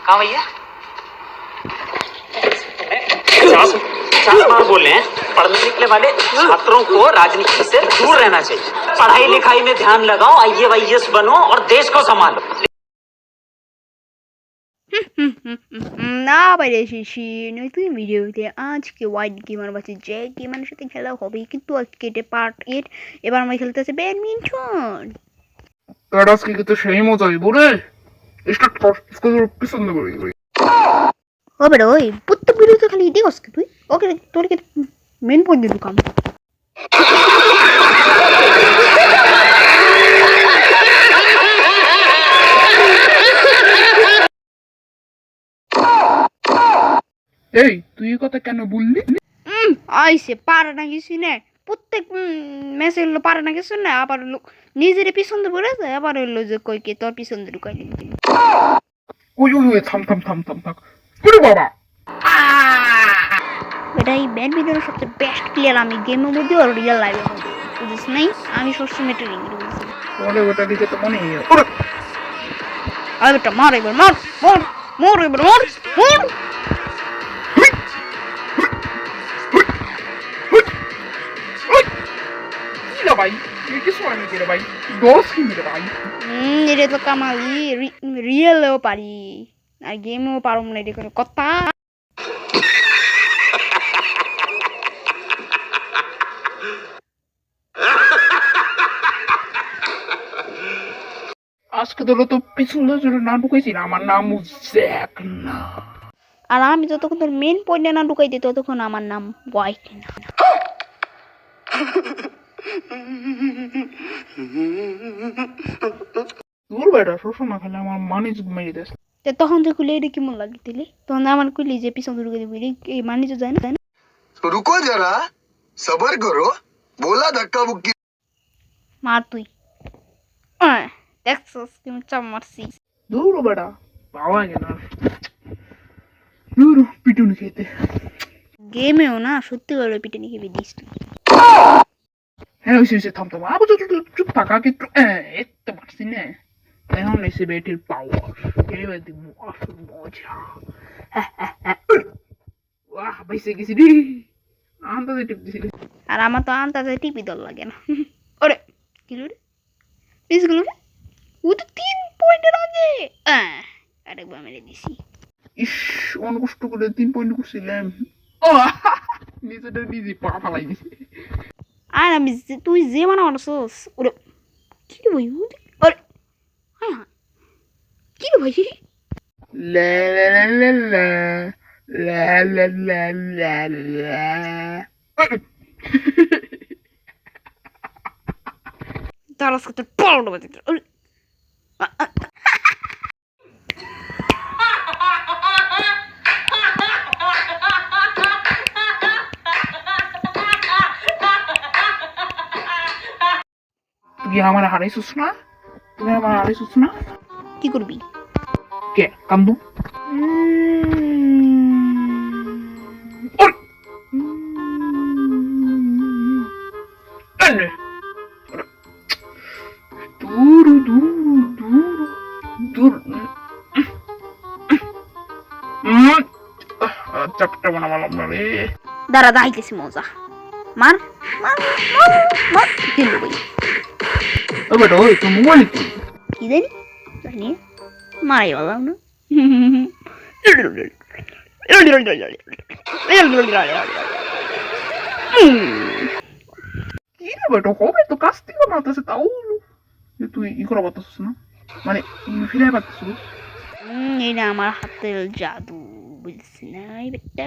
कहाँ भैया? चार बार बोले हैं पढ़ने निकले वाले छात्रों को राजनीति से दूर रहना चाहिए। पढ़ाई लिखाई में ध्यान लगाओ, IAS बनो और देश को संभालो। না বাইরে এসেছি নতুন ভিডিওতে। আজকে হোয়াইট গেমার বাসে যে গেমারের সাথে খেলা হবে, কিন্তু আজকে এটা পার্ট 8। এবার আমরা খেলতেছি ব্যাডমিন্টন। তার আজকে কিন্তু সেই মজাই বলে স্টার্ট কর স্কুলের পিছন করে হবে রে ওই প্রত্যেক ভিডিওতে খালি দেখোস কি তুই? ওকে তোর কি মেন পয়েন্ট দিবি কাম? এই তুই এই কথা কেন বললি? আইসে পারে না কিছু না, প্রত্যেক ম্যাচে হলো পারে না কিছু না, আবার হলো নিজের পিছন দিয়ে পড়ে যায়, আবার হলো যে কই কে তোর পিছন দিয়ে ঢুকাই দিবি। ওই ওই ওই থাম থাম থাম থাম থাম ওরে বাবা, এটাই ব্যাডমিন্টনের সবচেয়ে বেস্ট প্লেয়ার আমি, গেমের মধ্যে আর রিয়েল লাইফের মধ্যে, বুঝিস নাই? আমি সবসময় ট্রেনিং বলছি। তাহলে ওটা দিকে তো মনে হয় আর বেটা মার এবার, মার মার মার এবার, মার মার। কি রে ভাই, এই কিছু হয় নাকি রে ভাই? দশ কি রে ভাই? এটা তো কামালি, রিয়েলও পারি আর গেমও পারম না, এটা কোনো কথা? আজকে তোরা তো পিছনে জন্য না ঢুকাইছি না, আমার নাম জ্যাক না। আর আমি যতক্ষণ তোর মেন পয়েন্টে না ঢুকাই দিই ততক্ষণ আমার নাম হোয়াইট না। দূর বেটা, সবসময় খালি আমার মানিজ মেরে দেশ। তখন তুই খুলে এটা কেমন লাগে দিলি? তখন আমার খুলি যে পিছন ঢুকে দিবি, এই মানি তো যায় না। रुको जरा सबर करो बोला धक्का मुक्की মার তুই, দেখছস কেমন চাপ মারছি। দূর বেটা, পাওয়া গেল দূর পিটুনি খেতে। গেমেও না সত্যি করে পিটে নিয়ে খেয়ে দিস তুই। হ্যাঁ ওই থাম থাম আবার চুপ থাকা কিন্তু এতে পারছি না। এখন এসে বেটির পাওয়ার এবার দিব আসল মজা। ওয়াহ বাইসে গেছি রে, আন্দাজে টিপ দিছি। আর আমার তো আন্তাজে টিপি দল লাগে না। ওরে কিলো রে, পিস গুলো রে, ও তো 3 পয়েন্টের আগে। আরেকবার মেরে দিছি। ইস অনেক কষ্ট করে 3 পয়েন্ট করছিলাম, নিজেটা নিজে পা ফালাই দিছি। আর আমি তুই যে মানে মারছস, ওরে কি রে ভাই? ওরে হ্যাঁ হ্যাঁ কি রে ভাই? লা লা লা লা লা লা লা লা লা। তার আজকে তোর পড়ানো বাজে। তুই আমার হারাইছিস না, তুমি আমার হারাইছিস না। কি করবি? কে কান্দু? দূর দূর দূর দূর চাপটা বানালাম না রে। দাঁড়া দাঁড়াইতেছি মজা। মার মার মার মার খেলবো ভাই। ও বেটা ওই তো মোবাইল কি কি জানি জানি মারাই বললাম না। কি রে বেটা, হবে তো কাজ থেকে বানাতেছে তাও তুই ই করা পারতেছিস না, মানে ফিরে পারতেছিস। এটা আমার হাতের জাদু, বুঝছি না বেটা।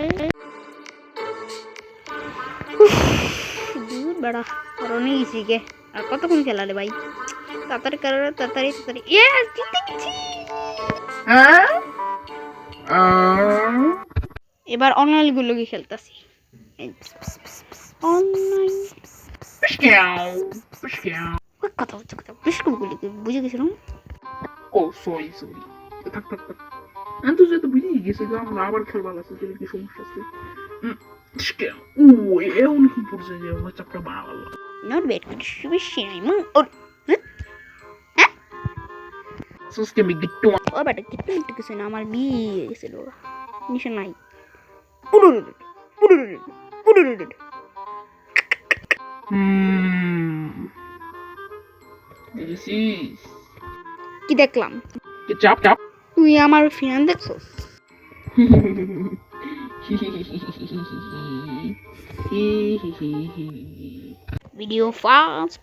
দূর বেড়া আরো নিয়ে গেছি গে, আর কতক্ষণ খেলা রে ভাই? তাড়াতাড়ি করো, তাড়াতাড়ি তাড়াতাড়ি। ইয়েস জিতে গেছি। হ্যাঁ এবার অনলাইন গুলোকে খেলতেছি। অনলাইন কথা হচ্ছে, কথা বিস্কুটগুলিকে বুঝে গেছিলাম। ও সরি সরি, থাক থাক থাক, আমি তো যেহেতু বুঝেই গেছি যে আমরা আবার খেলবার আছে, যেটা কি সমস্যা আছে। ও এ অনেকক্ষণ পড়ছে যে আমার চাপটা বানালো। নট ব্যাড, বেশি নাই মন। সুস্কে আমি গিট্টু ও বেটা কিট্টু মিট্টু কিছু না, আমার বিয়ে হয়ে গেছিল নিশা নাই। উড়ুরুরু, উড়ুরুরু, উড়ুরুরু। দেখেছিস কি দেখলাম? চাপ চাপ তুই আমার ফিনান দেখছস? Video fast.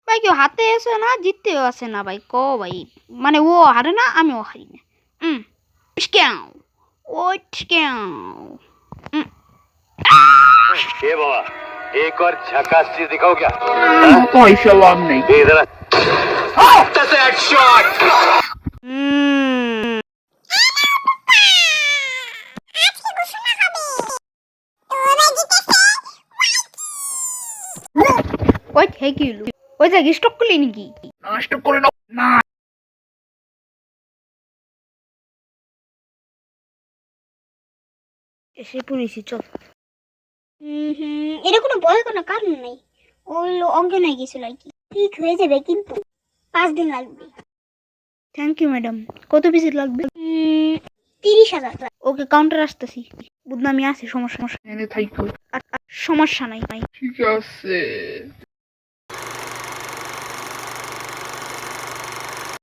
ভাই কেউ হাতে এসে না, জিততেও আসে না ভাই, ক ভাই। মানে ও হারে না, আমিও হারি না। স্ক্যাও ও স্ক্যাও। ये बाबा एक और झकास चीज दिखाओ क्या कोई सवाल नहीं ये इधर हेडशॉट ওই হে কি হলো? ওই জায়গায় স্টক করলি নাকি? নষ্ট করে নাও না এসে পড়েছি, চল। এটা কোনো ভয় কোনো কারণ নেই, ওই অজ্ঞান হয়ে গেছিল আর কি, ঠিক হয়ে যাবে কিন্তু 5 দিন লাগবে। Thank you madam. কত পিস লাগবে? 30,000। ওকে, কাউন্টার আসতেছি। বুধনা আমি আছি, সমস্যা এনে থাইকো সমস্যা নাই। ঠিক আছে